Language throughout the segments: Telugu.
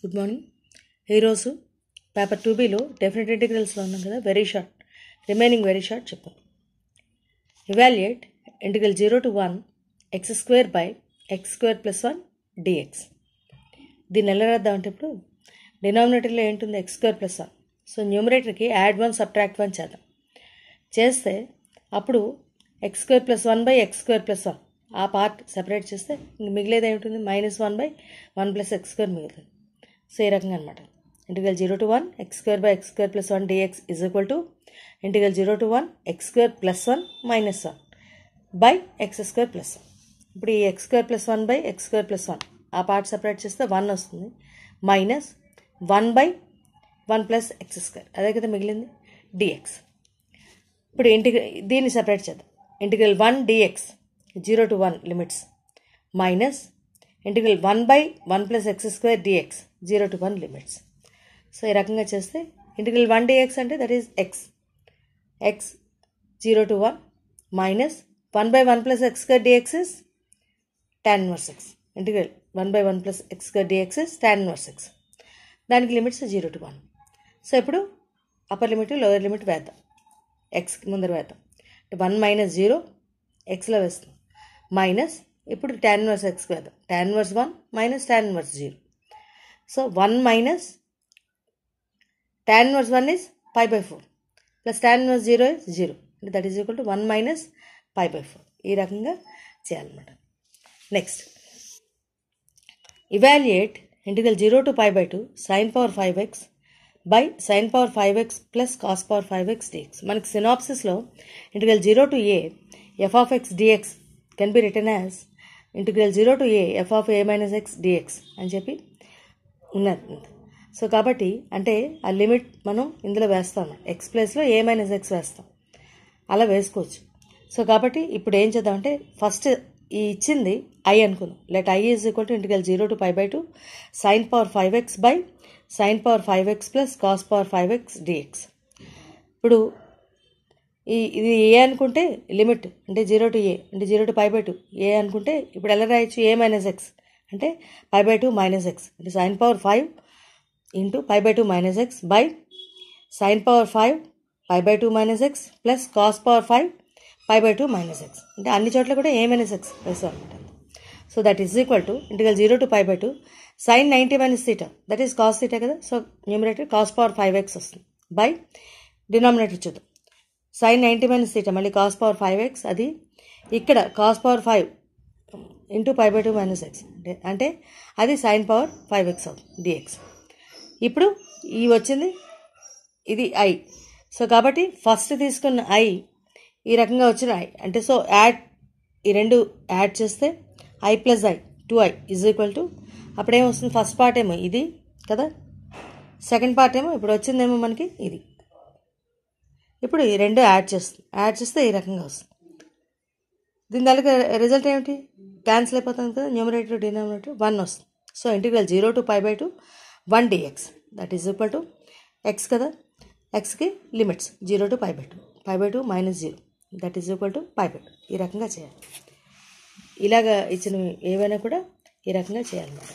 Good morning. ఈరోజు పేపర్ 2Bలో డెఫినెట్ ఇంటిగ్రల్స్లో ఉన్నాం కదా, రిమైనింగ్ వెరీ షార్ట్ చెప్పాం. Evaluate integral 0 to 1 x² by x² plus 1 dx. దీన్ని ఎలా రాద్దాం అంటే, ఇప్పుడు డినామినేటర్లో ఏంటుంది x² plus 1. సో న్యూమరేటర్కి యాడ్ 1 సబ్ట్రాక్ట్ 1 చేద్దాం. చేస్తే అప్పుడు x² plus 1 by x² plus 1 ఆ పార్ట్ సెపరేట్ చేస్తే మిగిలేది ఏమిటి, -1/1 plus x² మిగులుతుంది. సో ఈ రకంగా అనమాట. Integral 0 to 1 x² by x² plus 1 dx is equal to integral 0 to 1 x² plus 1 minus 1 by x² plus 1. ఇప్పుడు ఈ x² plus 1 by x² plus 1 ఆ పార్ట్ సెపరేట్ చేస్తే 1 వస్తుంది, -1/1 plus x², అదే కదా మిగిలింది dx. ఇప్పుడు దీన్ని సెపరేట్ చేద్దాం. Integral 1 dx 0 to 1 limits minus integral 1/1 plus x² dx 0 to 1 limits. So ఈ రకంగా చేస్తే ఇంటిగ్రల్ 1 dx అంటే that is x 0 to 1 minus 1/1 plus x² dx is tan inverse x. Integral 1/1 plus x² dx is tan inverse x. దానికి లిమిట్స్ 0 to 1. సో ఇప్పుడు అప్పర్ లిమిట్ లోయర్ లిమిట్ వేద్దాం. ఎక్స్కి ముందర వేద్దాం. 1 minus 0 ఎక్స్లో వేస్తాం, మైనస్ ఇప్పుడు tan inverse x వేద్దాం. tan inverse 1 minus tan inverse 0. So 1 minus tan inverse 1 is π/4 plus tan inverse 0 is 0. That is equal to 1 minus π/4. ఈ రకంగా చేయాలన్నమాట. Next evaluate integral 0 to π/2 sin power 5x by sin power 5x plus cos power 5x dx. మనకి సినాప్సిస్లో integral 0 to a f of x dx can be written as integral 0 to a f of a minus x dx అని చెప్పి ఉన్నది. సో కాబట్టి అంటే ఆ లిమిట్ మనం ఇందులో వేస్తాం, ఎక్స్ ప్లేస్లో a minus x వేస్తాం, అలా వేసుకోవచ్చు. సో కాబట్టి ఇప్పుడు ఏం చేద్దాం అంటే, ఫస్ట్ ఈ ఇచ్చింది i అనుకుందాం. Let i is equal to integral 0 to π/2 sin power 5x by sin power 5x plus cos power 5x dx. ఇప్పుడు ఇది ఏ అనుకుంటే లిమిట్ అంటే 0 to a అంటే 0 to π/2 ఏ అనుకుంటే ఇప్పుడు ఎలా రాయొచ్చు, a minus x అంటే π/2 minus x అంటే sin power 5 into π/2 minus x by sin power 5 π/2 minus x plus cos power 5 π/2 minus x అంటే అన్ని చోట్ల కూడా a minus x వేస్తాం అనమాట. So that is equal to integral 0 to π/2 sin 90 minus theta that is cos theta కదా. So numerator cos power 5x వస్తుంది బై డినామినేటర్ చూద్దాం. sin 90 minus theta మళ్ళీ cos power 5x, అది ఇక్కడ cos power 5 into π/2 minus x అంటే అది sin power 5x అవుతుంది dx. ఇప్పుడు ఈ వచ్చింది ఇది i. సో కాబట్టి ఫస్ట్ తీసుకున్న i ఈ రకంగా వచ్చిన i అంటే, సో ఈ రెండు యాడ్ చేస్తే i plus i 2i is equal to అప్పుడేమొస్తుంది, ఫస్ట్ పార్ట్ ఏమో ఇది కదా, సెకండ్ పార్ట్ ఏమో ఇప్పుడు వచ్చిందేమో మనకి ఇది. ఇప్పుడు ఈ రెండు యాడ్ చేస్తే ఈ రకంగా వస్తుంది. దీని దానికి రిజల్ట్ ఏమిటి, క్యాన్సిల్ అయిపోతుంది కదా, న్యూమరేటర్ డినామినేటర్ 1 వస్తుంది. So integral 0 to π/2 1 dx that is equal to x కదా, ఎక్స్కి limits 0 to π/2 minus 0 that is equal to π/2. ఈ రకంగా చేయాలి. ఇలాగా ఇచ్చినవి ఏవైనా కూడా ఈ రకంగా చేయాలన్నమాట.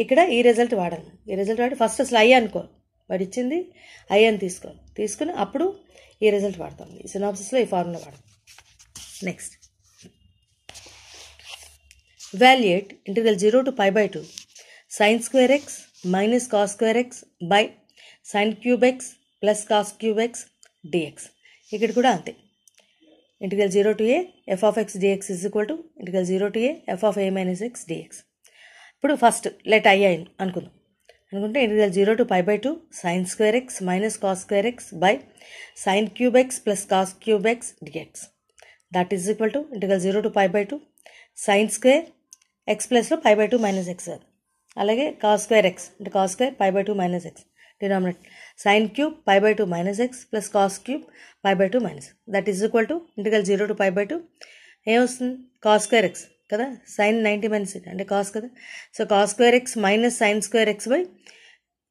ఇక్కడ ఈ రిజల్ట్ వాడాలి. ఈ రిజల్ట్ వాడి ఫస్ట్ అసలు i అనుకోవాలి, వాడు ఇచ్చింది i అని తీసుకుని అప్పుడు ఈ రిజల్ట్ వాడతాం. ఈ సినాప్సిస్లో ఈ ఫార్ములా వాడతాం. Next evaluate integral 0 to π/2 sin² x minus cos² x by sin³ x plus cos³ x dx. ఇక్కడ కూడా అంతే. Integral 0 to a f of x dx is equal to integral 0 to a f of a minus x dx. ఇప్పుడు ఫస్ట్ లెట్ i అనుకుంటే integral 0 to π/2 sin² x minus cos² x by sin³ x plus cos³ x dx. That is equal to integral 0 to π/2 sin² x ప్లస్లో π/2 minus x, అలాగే cos² x అంటే cos² π/2 minus x denominator sin³ π/2 minus x plus cos³ π/2 minus. That is equal to integral 0 to π/2 ఏమొస్తుంది, cos² x కదా, sin 90 minus theta అంటే cos కదా. So cos² x minus sin² x by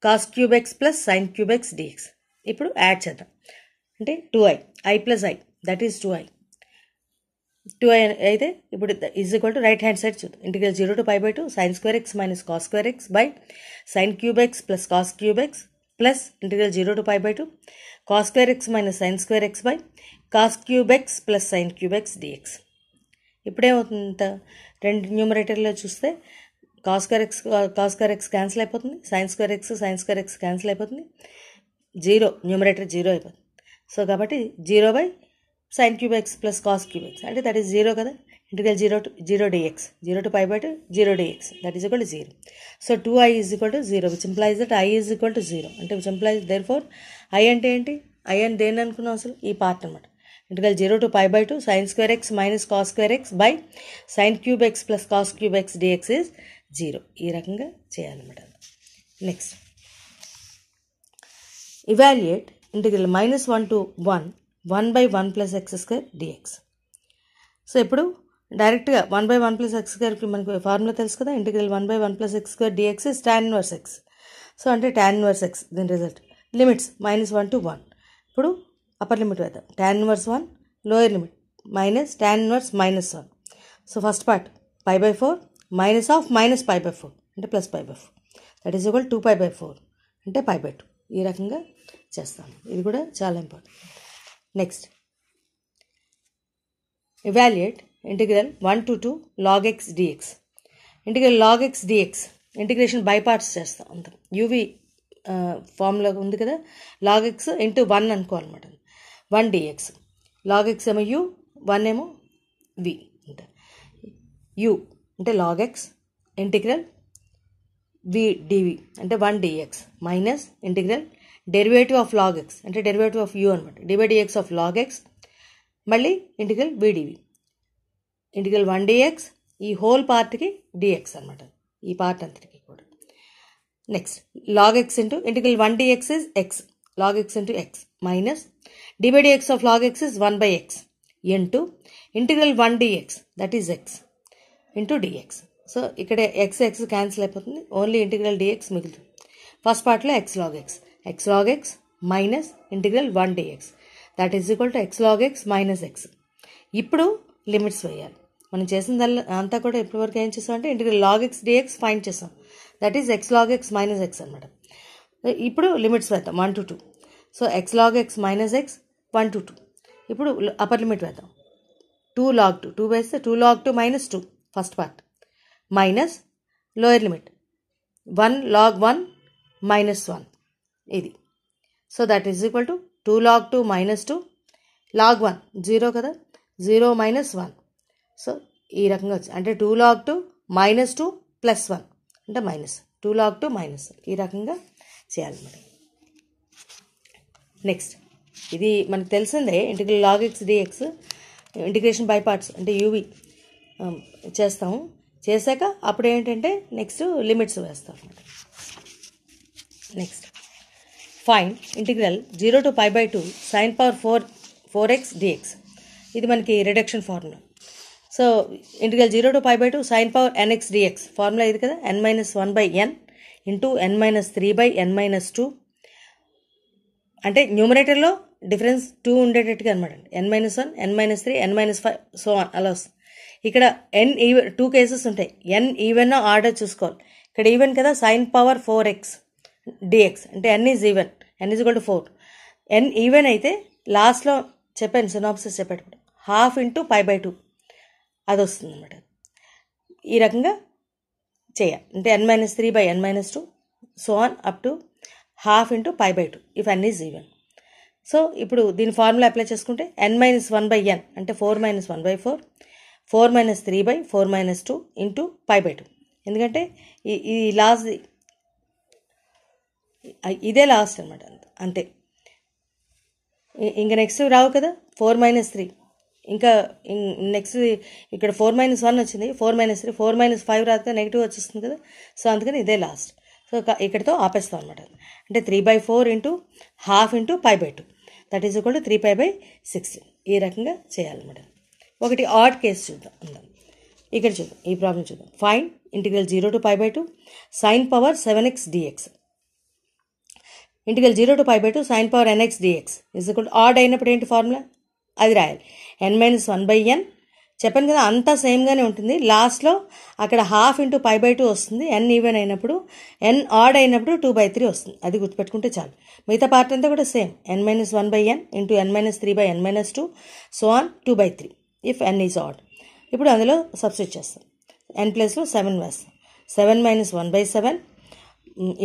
cos³ x plus sin³ x dx. ఇప్పుడు యాడ్ చేద్దాం అంటే 2i plus i that is 2i 2 అయితే ఇప్పుడు is equal to right hand side చూద్దాం. Integral 0 to π/2 sin square x minus cos square x by sin cube x plus cos cube x plus integral 0 to π/2 cos square x minus sin square x by cos cube x plus sin cube x dx. ఇప్పుడేమవుతుంది, రెండు న్యూమరేటర్లో చూస్తే cos square x క్యాన్సిల్ అయిపోతుంది, sin square x క్యాన్సిల్ అయిపోతుంది, 0 న్యూమరేటర్ 0 అయిపోతుంది. సో కాబట్టి 0 sin cube x plus cos cube x అంటే దట్ ఈస్ 0 కదా. Integral 0 dx 0 to π/2 0 dx that is equal to 0. So 2i is equal to 0 which implies that i is equal to 0 అంటే which implies therefore i అంటే ఏంటి, i అని దేని అనుకున్నాం అసలు, ఈ పార్ట్ అనమాట. Integral 0 to π/2 sin square x minus cos square x by sin cube x plus cos cube x dx is 0. ఈ రకంగా చేయాలన్నమాట. Next evaluate integral -1 to 1 plus x square dx. So ఇప్పుడు డైరెక్ట్గా 1 plus x square మనకు ఫార్ములా తెలుసు కదా, integral 1 plus x square dx is tan inverse x. So అంటే tan inverse x దీని రిజల్ట్ లిమిట్స్ -1 to 1. ఇప్పుడు అప్పర్ లిమిట్ వేద్దాం, tan inverse 1 lower limit minus tan inverse -1. So first part π/4 minus of -π/4 అంటే ప్లస్ π/4 దట్ ఈస్ ఈక్వల్ 2π/4 అంటే π/2. ఈ రకంగా చేస్తాను, ఇది కూడా చాలా important. Next evaluate integral 1 to 2 log x dx. Integral log x dx integration by parts చేస్తాం అంత. యూవి ఫార్ములా ఉంది కదా, log x into 1 అనుకోవాలన్నమాట. 1 dx log x ఏమో u, 1 ఏమో v అంటే u అంటే log x integral v dv అంటే 1 dx minus integral derivative of log x అంటే డెరివేటివ్ ఆఫ్ u అనమాట, dx ఆఫ్ log x మళ్ళీ integral v dv integral 1 dx ఈ హోల్ పార్ట్కి dx అనమాట, ఈ పార్ట్ అంతటికి కూడా. Next log x into integral 1 dx is x log x into x minus dx of log x is 1/x into integral 1 dx that is x into dx. So ఇక్కడ x క్యాన్సిల్ అయిపోతుంది, ఓన్లీ ఇంటిగ్రల్ dx మిగులుతుంది. ఫస్ట్ పార్ట్లో x log x minus integral 1 dx that is equal to x log x minus x. ఇప్పుడు లిమిట్స్ వేయాలి. మనం చేసిన అంతా కూడా ఇప్పటివరకు ఏం చేస్తామంటే integral log x dx find చేస్తాం, that is x log x minus x అనమాట. ఇప్పుడు లిమిట్స్ వేద్దాం 1 to 2. So x log x minus x 1 to 2. ఇప్పుడు అప్పర్ లిమిట్ వేద్దాం 2 log 2, 2 వేస్తే 2 log 2 minus 2 first part minus lower limit 1 log 1 minus 1 ఇది. So that is equal to 2 log 2 minus 2 log 1 0 కదా, 0 మైనస్ 1. సో ఈ రకంగా వచ్చి అంటే 2 log 2 మైనస్ 2 ప్లస్ 1 అంటే మైనస్ 2 log 2 మైనస్, ఈ రకంగా చేయాలి మరి. నెక్స్ట్ ఇది మనకు తెలిసిందే integral log x dx integration by parts అంటే యూవి చేస్తాము. చేశాక అప్పుడు ఏంటంటే నెక్స్ట్ లిమిట్స్ వేస్తాం అనమాట. Next find integral 0 to π/2 sin power 4x dx. ఇది మనకి reduction formula. So integral 0 to π/2 sin power nx dx formula ఇది కదా, n-1/n ఇంటూ n-3/n-2 అంటే న్యూమరేటర్లో డిఫరెన్స్ 2 ఉండేటట్టుగా అనమాట. n-1 n-3 n-5 సో అలా వస్తుంది. ఇక్కడ n ఈవెన్ 2 కేసెస్ ఉంటాయి, n ఈవెన్ ఆర్డర్ చూసుకోవాలి. ఇక్కడ ఈవెన్ కదా, సైన్ పవర్ 4x dx అంటే n is even, n is equal to 4. n even అయితే లాస్ట్లో చెప్పాను సినాప్సిస్ చెప్పేటప్పుడు 1/2 ఇంటూ π/2 అది వస్తుంది అనమాట. ఈ రకంగా చేయాలి అంటే n-3/n-2 so on up to 1/2 into π/2 if n is even. So ఇప్పుడు దీని ఫార్ములా అప్లై చేసుకుంటే n-1/n అంటే 4 - 1/4 4 - 3/4 - 2 ఇంటూ π/2. ఎందుకంటే ఈ లాస్ట్ ఇదే లాస్ట్ అనమాట, అంతే. ఇంకా నెక్స్ట్ రావు కదా 4 - 3, ఇంకా నెక్స్ట్ ఇక్కడ 4 - 1 వచ్చింది, 4 - 3 4 - 5 రాక నెగిటివ్ వచ్చేస్తుంది కదా. సో అందుకని ఇదే లాస్ట్. సో ఇక్కడితో ఆపేస్తాం అనమాట. అంటే 3/4 into 1/2 into π/2 that is equal to 3π/16. ఈ రకంగా చేయాలన్నమాట. ఒకటి ఆడ్ కేసు చూద్దాం. ఇక్కడ చూద్దాం, ఈ ప్రాబ్లం చూద్దాం. Find integral 0 to π/2 sin power 7x dx. ఇంటిగ్రల్ 0 to π/2 sin power nx dx is equal to odd అయినప్పుడు ఏంటి ఫార్ములా అది రాయాలి. n-1/n చెప్పాను కదా, అంతా సేమ్గానే ఉంటుంది. లాస్ట్లో అక్కడ హాఫ్ ఇంటూ పై బై 2 వస్తుంది. ఎన్ ఈవెన్ అయినప్పుడు, ఎన్ ఆడ్ అయినప్పుడు 2/3 వస్తుంది. అది గుర్తుపెట్టుకుంటే చాలు. మిగతా పార్ట్ అంతా కూడా same. n-1/n into n-3/n-2 so on 2/3 if n is odd. ఇప్పుడు అందులో సబ్స్టిట్యూట్ చేస్తాం. n ప్లేస్లో 7 వేస్తాం. 7-1/7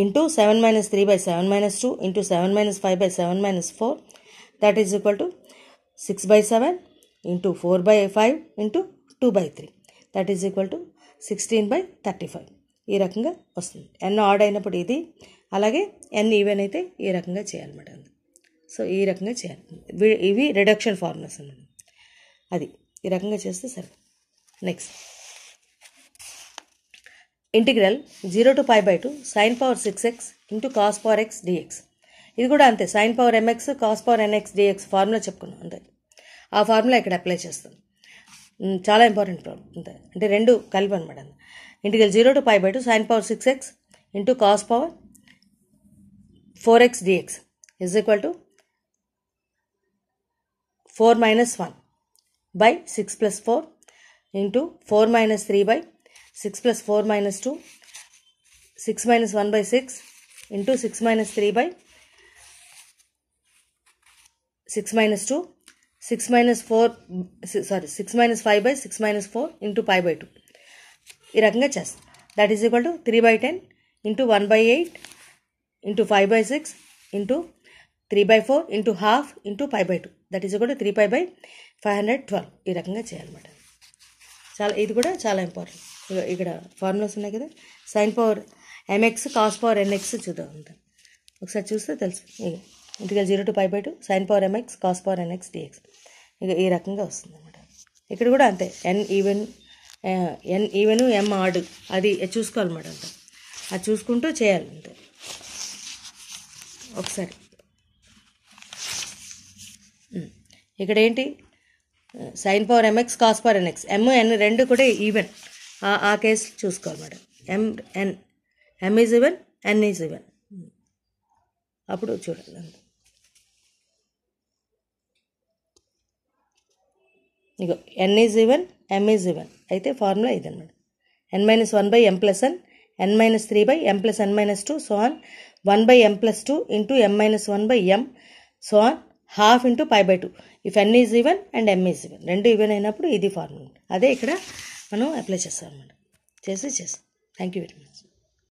into 7-3/7-2 into 7-5/7-4 that is equal to 6/7 into 4/5 into 2/3 that is equal to 16/35. ఈ రకంగా వస్తుంది. ఎన్ ఆడ్ అయినప్పుడు ఇది, అలాగే ఎన్ ఈవెన్ అయితే ఈ రకంగా చేయాలన్నమాట. సో ఈ రకంగా చేయాలి. ఇవి రిడక్షన్ ఫార్ములాస్ అన్నమాట. అది ఈ రకంగా చేస్తే సరే. Next integral 0 to π/2 sin power 6x into cos power x dx. ఇది కూడా అంతే. sin power mx cos power nx dx formula చెప్పుకున్నాం అంతే. ఆ ఫార్ములా ఇక్కడ అప్లై చేస్తాం. చాలా ఇంపార్టెంట్ ప్రాబ్లం అంతే. అంటే రెండు కలిపి అనమాట. Integral 0 to π/2 sin power 6x into cos power 4x dx is equal to 4 - 1 by 6 + 4 into 4 - 3 by 6 + 4 - 2 6 - 1 by 6 into 6 - 3 by 6 - 2 6 - 4 6 - 5 by 6 - 4 into π/2 ఈ రకంగా చేస్తాం. That is equal to 3/10 into 1/8 into 5/6 into 3/4 into half into π/2 that is equal to 3π/512. ఈ రకంగా చేయాలన్నమాట. చాలా ఇది కూడా చాలా ఇంపార్టెంట్. ఇక్కడ ఫార్ములాస్ ఉన్నాయి కదా. Sine power mx cos power nx చూద్దాం అంతా. ఒకసారి చూస్తే తెలుసు. Integral 0 to π/2 sine power mx cos power nx dx ఇక ఈ రకంగా వస్తుంది అనమాట. ఇక్కడ కూడా అంతే. ఎన్ ఈవెన్ ఎం ఆడ్ అది చూసుకోవాలన్నమాట. అంత అది చూసుకుంటూ చేయాలి అంతే. ఒకసారి ఇక్కడ ఏంటి, sine power mx cos power nx n రెండు కూడా ఈవెన్. ఆ కేసు చూసుకోవాలన్నమాట. M is even, n is even. అప్పుడు చూడాలి అంతే. ఇగో n is even, m is even అయితే ఫార్ములా ఇదన్నమాట. n-1/m+n n-3/m+n-2 so on 1/m+2 into m-1/m so on half into π/2 if n is even and m is even. రెండు ఈవెన్ అయినప్పుడు ఇది ఫార్ములా. అదే ఇక్కడ మనం అప్లై చేస్తాం అనమాట. చేస్తాం. Thank you very much.